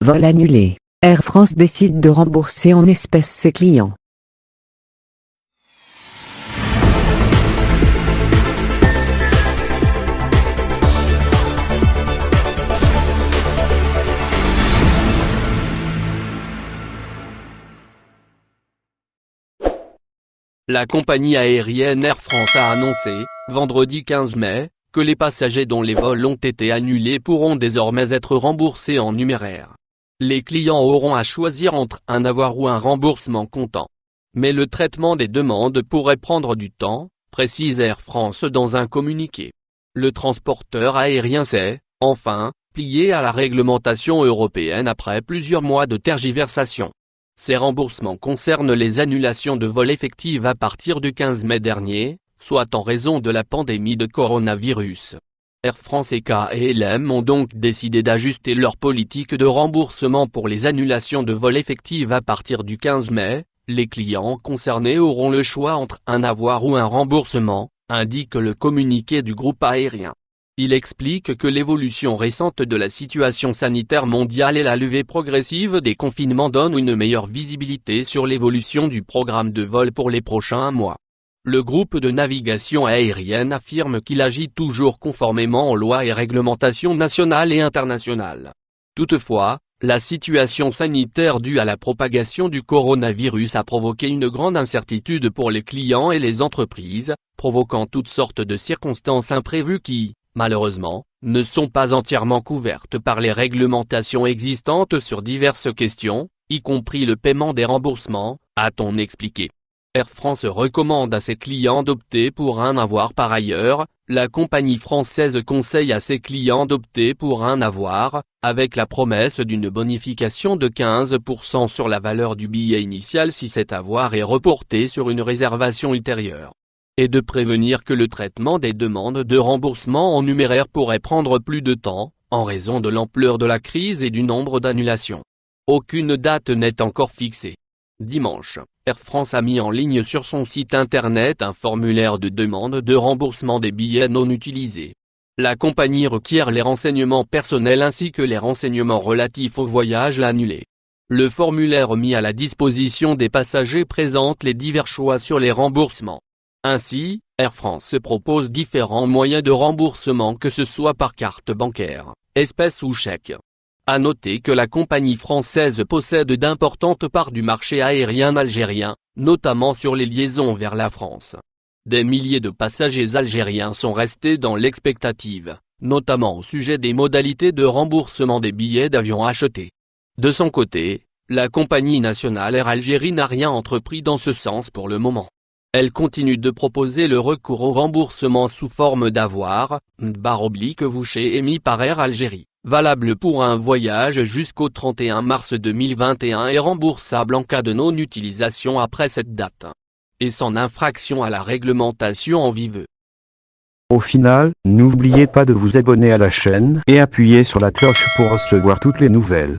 Vol annulé. Air France décide de rembourser en espèces ses clients. La compagnie aérienne Air France a annoncé, vendredi 15 mai, que les passagers dont les vols ont été annulés pourront désormais être remboursés en numéraire. Les clients auront à choisir entre un avoir ou un remboursement comptant. Mais le traitement des demandes pourrait prendre du temps, précise Air France dans un communiqué. Le transporteur aérien s'est, enfin, plié à la réglementation européenne après plusieurs mois de tergiversation. Ces remboursements concernent les annulations de vols effectives à partir du 15 mai dernier, soit en raison de la pandémie de coronavirus. Air France et KLM ont donc décidé d'ajuster leur politique de remboursement pour les annulations de vols effectives à partir du 15 mai. Les clients concernés auront le choix entre un avoir ou un remboursement, indique le communiqué du groupe aérien. Il explique que l'évolution récente de la situation sanitaire mondiale et la levée progressive des confinements donnent une meilleure visibilité sur l'évolution du programme de vol pour les prochains mois. Le groupe de navigation aérienne affirme qu'il agit toujours conformément aux lois et réglementations nationales et internationales. Toutefois, la situation sanitaire due à la propagation du coronavirus a provoqué une grande incertitude pour les clients et les entreprises, provoquant toutes sortes de circonstances imprévues qui, malheureusement, ne sont pas entièrement couvertes par les réglementations existantes sur diverses questions, y compris le paiement des remboursements, a-t-on expliqué. Air France recommande à ses clients d'opter pour un avoir par ailleurs. La compagnie française conseille à ses clients d'opter pour un avoir, avec la promesse d'une bonification de 15% sur la valeur du billet initial si cet avoir est reporté sur une réservation ultérieure. Et de prévenir que le traitement des demandes de remboursement en numéraire pourrait prendre plus de temps, en raison de l'ampleur de la crise et du nombre d'annulations. Aucune date n'est encore fixée. Dimanche, Air France a mis en ligne sur son site internet un formulaire de demande de remboursement des billets non utilisés. La compagnie requiert les renseignements personnels ainsi que les renseignements relatifs aux voyages annulés. Le formulaire mis à la disposition des passagers présente les divers choix sur les remboursements. Ainsi, Air France propose différents moyens de remboursement que ce soit par carte bancaire, espèces ou chèque. À noter que la compagnie française possède d'importantes parts du marché aérien algérien, notamment sur les liaisons vers la France. Des milliers de passagers algériens sont restés dans l'expectative, notamment au sujet des modalités de remboursement des billets d'avion achetés. De son côté, la compagnie nationale Air Algérie n'a rien entrepris dans ce sens pour le moment. Elle continue de proposer le recours au remboursement sous forme d'avoir, vouché émis par Air Algérie, valable pour un voyage jusqu'au 31 mars 2021 et remboursable en cas de non-utilisation après cette date. Et sans infraction à la réglementation en vigueur. Au final, n'oubliez pas de vous abonner à la chaîne et appuyer sur la cloche pour recevoir toutes les nouvelles.